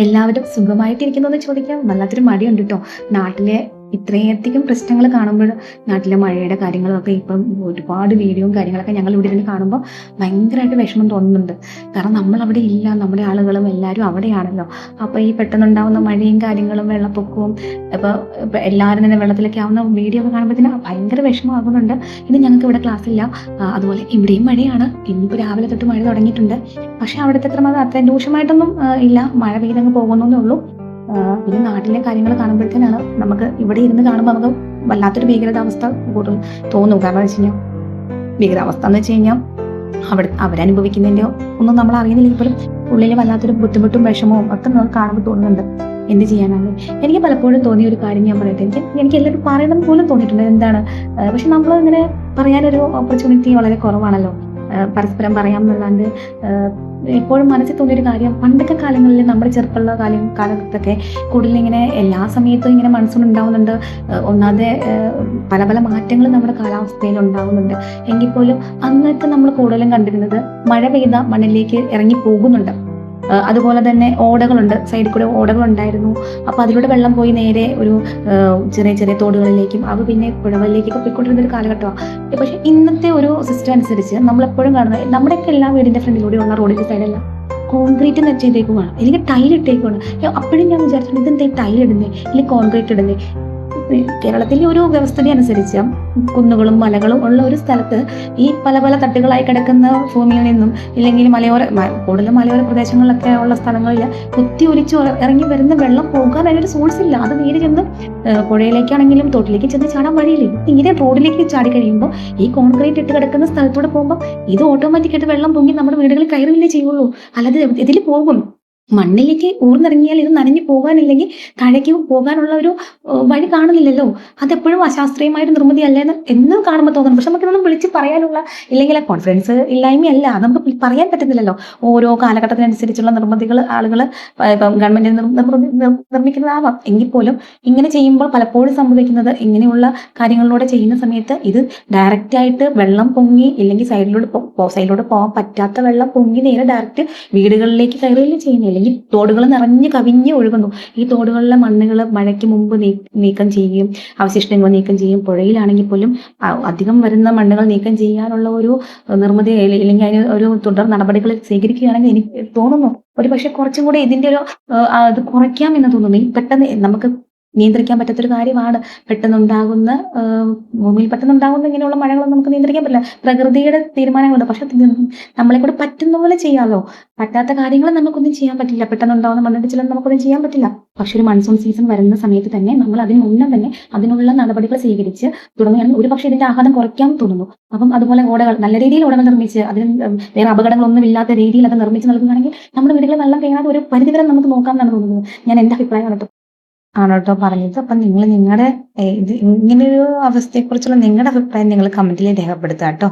എല്ലാവരും സുഖമായിട്ടിരിക്കുന്നു എന്ന് ചോദിക്കാം വല്ലാത്തൊരു മടിയുണ്ട് കേട്ടോ. നാട്ടിലെ ഇത്രയധികം പ്രശ്നങ്ങൾ കാണുമ്പോൾ നാട്ടിലെ മഴയുടെ കാര്യങ്ങളൊക്കെ ഇപ്പം ഒരുപാട് വീഡിയോയും കാര്യങ്ങളൊക്കെ ഞങ്ങൾ ഇവിടെ ഇരുന്ന് കാണുമ്പോൾ ഭയങ്കരമായിട്ട് വിഷമം തോന്നുന്നുണ്ട്. കാരണം നമ്മൾ അവിടെ ഇല്ല, നമ്മുടെ ആളുകളും എല്ലാവരും അവിടെയാണല്ലോ. അപ്പോൾ ഈ പെട്ടെന്നുണ്ടാവുന്ന മഴയും കാര്യങ്ങളും വെള്ളപ്പൊക്കവും ഇപ്പോൾ എല്ലാവരും തന്നെ വെള്ളത്തിലൊക്കെ ആവുന്ന വീഡിയോ ഒക്കെ കാണുമ്പോഴത്തേന് ഭയങ്കര വിഷമമാകുന്നുണ്ട്. ഇന്ന് ഞങ്ങൾക്ക് ഇവിടെ ക്ലാസ് ഇല്ല. അതുപോലെ ഇവിടെയും മഴയാണ്. ഇന്നിപ്പോൾ രാവിലെ തൊട്ട് മഴ തുടങ്ങിയിട്ടുണ്ട്. പക്ഷെ അവിടുത്തെ അത്രയും രൂക്ഷമായിട്ടൊന്നും ഇല്ല. മഴ പെയ്തങ്ങ് പോകുന്നേ ഉള്ളൂ. പിന്നെ നാട്ടിലെ കാര്യങ്ങൾ കാണുമ്പോഴത്തേനാണ് നമുക്ക് ഇവിടെ ഇരുന്ന് കാണുമ്പോൾ നമുക്ക് വല്ലാത്തൊരു ഭീകരതാവസ്ഥ കൂടുതൽ തോന്നും. കാരണം എന്ന് വെച്ച് കഴിഞ്ഞാൽ ഭീകരാവസ്ഥ എന്ന് വെച്ച് കഴിഞ്ഞാൽ അവരനുഭവിക്കുന്നതിൻ്റെ ഒന്നും നമ്മൾ അറിയുന്നില്ലെങ്കിൽ പോലും ഉള്ളിൽ വല്ലാത്തൊരു ബുദ്ധിമുട്ടും വിഷമവും ഒക്കെ നമുക്ക് കാണുമ്പോൾ തോന്നുന്നുണ്ട്. എന്ത് ചെയ്യാനാണ്? എനിക്ക് പലപ്പോഴും തോന്നിയ ഒരു കാര്യം ഞാൻ പറയട്ടെ. എനിക്ക് എല്ലാവരും പറയണം പോലും തോന്നിയിട്ടുണ്ട്. എന്താണ് പക്ഷെ നമ്മൾ ഇങ്ങനെ പറയാനൊരു ഓപ്പർച്യൂണിറ്റി വളരെ കുറവാണല്ലോ. പരസ്പരം പറയാമെന്നല്ലാണ്ട് എപ്പോഴും മനസ്സിൽ തോന്നിയൊരു കാര്യം, പണ്ടൊക്കെ കാലങ്ങളിൽ നമ്മുടെ ചെറുപ്പമുള്ള കാലത്തൊക്കെ കൂടുതൽ ഇങ്ങനെ എല്ലാ സമയത്തും ഇങ്ങനെ മൺസൂൺ ഉണ്ടാവുന്നുണ്ട്. ഒന്നാതെ പല പല മാറ്റങ്ങൾ നമ്മുടെ കാലാവസ്ഥയിൽ ഉണ്ടാവുന്നുണ്ട്. എങ്കിൽ പോലും അന്നൊക്കെ നമ്മൾ കൂടുതലും കണ്ടിരുന്നത് മഴ പെയ്ത മണ്ണിലേക്ക് ഇറങ്ങി പോകുന്നുണ്ട്. അതുപോലെ തന്നെ ഓടകളുണ്ട്, സൈഡിൽ കൂടെ ഓടകളുണ്ടായിരുന്നു. അപ്പോൾ അതിലൂടെ വെള്ളം പോയി നേരെ ഒരു ചെറിയ ചെറിയ തോടുകളിലേക്കും അവ പിന്നെ പുഴകളിലേക്കൊക്കെ പോയിക്കൊണ്ടിരുന്ന ഒരു കാലഘട്ടമാണ്. പക്ഷെ ഇന്നത്തെ ഒരു സിസ്റ്റം അനുസരിച്ച് നമ്മളെപ്പോഴും കാണുന്നത് നമ്മുടെയൊക്കെ എല്ലാ വീടിൻ്റെ ഫ്രണ്ടിലൂടെയുള്ള റോഡിൻ്റെ സൈഡെല്ലാം കോൺക്രീറ്റ് ചെയ്തേക്കുവാണ്, അല്ലെങ്കിൽ ടൈൽ ഇട്ടേക്കുവാണ്. അപ്പോഴും ഞാൻ വിചാരിച്ചിട്ടുണ്ട് ഇതെന്താ ടൈൽ ഇടുന്നേ അല്ലെങ്കിൽ കോൺക്രീറ്റ് ഇടുന്നേ. കേരളത്തിലെ ഒരു വ്യവസ്ഥിതി അനുസരിച്ച് കുന്നുകളും മലകളും ഉള്ള ഒരു സ്ഥലത്ത് ഈ പല പല തട്ടുകളായി കിടക്കുന്ന ഭൂമിയിൽ നിന്നും ഇല്ലെങ്കിൽ കൂടുതലും മലയോര പ്രദേശങ്ങളിലൊക്കെ ഉള്ള സ്ഥലങ്ങളിൽ കുത്തി ഒലിച്ച് ഇറങ്ങി വരുന്ന വെള്ളം പോകാൻ അതിനൊരു സോഴ്സ് ഇല്ല. അത് നേരെ ചെന്ന് പുഴയിലേക്കാണെങ്കിലും തോട്ടിലേക്ക് ചെന്ന് ചാടാൻ വഴിയില്ല. ഇങ്ങനെ റോഡിലേക്ക് ചാടി കഴിയുമ്പോൾ ഈ കോൺക്രീറ്റ് ഇട്ട് കിടക്കുന്ന സ്ഥലത്തൂടെ പോകുമ്പോൾ ഇത് ഓട്ടോമാറ്റിക്കായിട്ട് വെള്ളം പൊങ്ങി നമ്മുടെ വീടുകളിൽ കയറുകയല്ലേ ചെയ്യുള്ളൂ. അല്ലാതെ ഇതിൽ പോകും മണ്ണിലേക്ക് ഊർന്നിറങ്ങിയാൽ ഇത് നനഞ്ഞു പോകാനില്ലെങ്കിൽ താഴേക്ക് പോകാനുള്ള ഒരു വഴി കാണുന്നില്ലല്ലോ. അതെപ്പോഴും അശാസ്ത്രീയമായിട്ട് നിർമ്മിതി അല്ലേന്ന് എന്നും കാണുമ്പോൾ തോന്നുന്നു. പക്ഷെ നമുക്കിതൊന്നും വിളിച്ച് പറയാനുള്ള ഇല്ലെങ്കിൽ കോൺഫിഡൻസ് ഇല്ലായ്മയല്ല, അത് നമുക്ക് പറയാൻ പറ്റുന്നില്ലല്ലോ. ഓരോ കാലഘട്ടത്തിനനുസരിച്ചുള്ള നിർമ്മിതികൾ ആളുകൾ ഇപ്പം ഗവൺമെന്റ് നിർമ്മിക്കുന്നതാവാം. എങ്കിൽ പോലും ഇങ്ങനെ ചെയ്യുമ്പോൾ പലപ്പോഴും സംഭവിക്കുന്നത് ഇങ്ങനെയുള്ള കാര്യങ്ങളിലൂടെ ചെയ്യുന്ന സമയത്ത് ഇത് ഡയറക്റ്റായിട്ട് വെള്ളം പൊങ്ങി ഇല്ലെങ്കിൽ സൈഡിലൂടെ പോകാൻ പറ്റാത്ത വെള്ളം പൊങ്ങി നേരെ ഡയറക്റ്റ് വീടുകളിലേക്ക് കയറുകയല്ലേ ചെയ്യുന്നത്. അല്ലെങ്കിൽ തോടുകൾ നിറഞ്ഞ് കവിഞ്ഞ് ഒഴുകുന്നു. ഈ തോടുകളിലെ മണ്ണുകൾ മഴയ്ക്ക് മുമ്പ് നീക്കം ചെയ്യുകയും അവശിഷ്ടങ്ങൾ നീക്കം ചെയ്യും. പുഴയിലാണെങ്കിൽ പോലും അധികം വരുന്ന മണ്ണുകൾ നീക്കം ചെയ്യാനുള്ള ഒരു നിർമ്മിതി അല്ലെങ്കിൽ അതിന് ഒരു തുടർ നടപടികൾ സ്വീകരിക്കുകയാണെങ്കിൽ എനിക്ക് തോന്നുന്നു ഒരു പക്ഷെ കുറച്ചും കൂടെ ഇതിൻ്റെ ഒരു അത് കുറയ്ക്കാമെന്ന് തോന്നുന്നു. ഈ പെട്ടെന്ന് നമുക്ക് നിയന്ത്രിക്കാൻ പറ്റാത്തൊരു കാര്യമാണ് പെട്ടെന്നുണ്ടാകുന്ന ഭൂമിയിൽ പെട്ടെന്നുണ്ടാകുന്ന ഇങ്ങനെയുള്ള മഴകളൊന്നും നമുക്ക് നിയന്ത്രിക്കാൻ പറ്റില്ല. പ്രകൃതിയുടെ തീരുമാനങ്ങളുണ്ട്. പക്ഷെ നമ്മളെ കൂടെ പറ്റുന്ന പോലെ ചെയ്യാമല്ലോ. പറ്റാത്ത കാര്യങ്ങൾ നമുക്കൊന്നും ചെയ്യാൻ പറ്റില്ല. പെട്ടെന്നുണ്ടാകുന്ന മണ്ണിടിച്ചിലൊന്നും നമുക്കൊന്നും ചെയ്യാൻ പറ്റില്ല. പക്ഷെ ഒരു മൺസൂൺ സീസൺ വരുന്ന സമയത്ത് തന്നെ നമ്മൾ അതിന് മുന്നേ തന്നെ അതിനുള്ള നടപടികൾ സ്വീകരിച്ച് തുടങ്ങുകയാണെങ്കിൽ ഒരു പക്ഷേ ഇതിന്റെ ആഘാതം കുറയ്ക്കാൻ തോന്നുന്നു. അപ്പം അതുപോലെ ഓടകൾ നല്ല രീതിയിൽ ഓടകൾ നിർമ്മിച്ച് അതിന് വേറെ അപകടങ്ങളൊന്നും ഇല്ലാത്ത രീതിയിൽ അത് നിർമ്മിച്ച് നൽകുകയാണെങ്കിൽ നമ്മുടെ വീടുകളിൽ വെള്ളം കയറാതെ ഒരു പരിധിവരെ നമുക്ക് നോക്കാമെന്നാണ് തോന്നുന്നത്. ഞാൻ എൻ്റെ അഭിപ്രായമാണ് കേട്ടോ പറഞ്ഞത്. അപ്പം നിങ്ങൾ നിങ്ങളുടെ ഇത് ഇങ്ങനെയൊരു അവസ്ഥയെക്കുറിച്ചുള്ള നിങ്ങളുടെ അഭിപ്രായം നിങ്ങൾ കമന്റിൽ രേഖപ്പെടുത്താം കേട്ടോ.